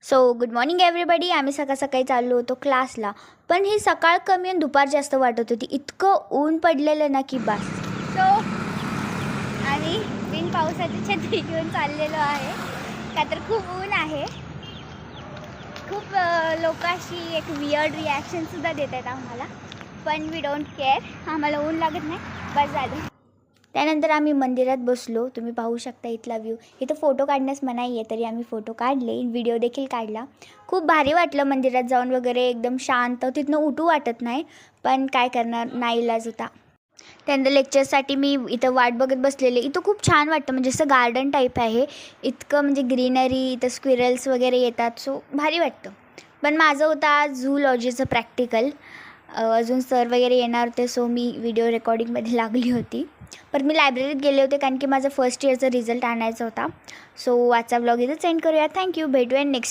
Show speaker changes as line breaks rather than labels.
So good morning everybody. आम्ही सकाळी चाललो होतो क्लासला, पण ही सकाळ कमी आणि दुपार जास्त वाटत होती. इतकं ऊन पडलेलं ना की बस. सो आम्ही बिन पावसाची छत्री घेऊन चाललेलो आहे, का तर खूप ऊन आहे. खूप लोक अशी एक वियर्ड रिॲक्शनसुद्धा देत आहेत आम्हाला, पण वी डोंट केअर. आम्हाला ऊन लागत नाही, बस झालं. त्यानंतर आम्ही मंदिरात बसलो. तुम्ही पाहू शकता इथला व्ह्यू. इथं फोटो काढण्यास मनाई आहे, तरी आम्ही फोटो काढले, व्हिडिओ देखील काढला. खूप भारी वाटलं मंदिरात जाऊन वगैरे, एकदम शांत. तिथनं उठू वाटत नाही, पण काय करणार, नाईलाज होता. त्यानंतर लेक्चरसाठी मी इथं वाट बघत बसलेले. इथं खूप छान वाटतं, म्हणजे असं गार्डन टाईप आहे. इतकं म्हणजे ग्रीनरी, इथं स्क्विरल्स वगैरे येतात, सो भारी वाटतं. पण माझं होतं आज झूलॉजीचं प्रॅक्टिकल. अजून सर वगैरे येणार होते, सो मी व्हिडिओ रेकॉर्डिंगमध्ये लागली होती. पण मी लायब्ररीत गेले होते, कारण की माझं फर्स्ट इयरचा रिझल्ट आणायचा होता. सो आजचा व्लॉग इथं सेंड करूया. थँक्यू. भेटूया नेक्स्ट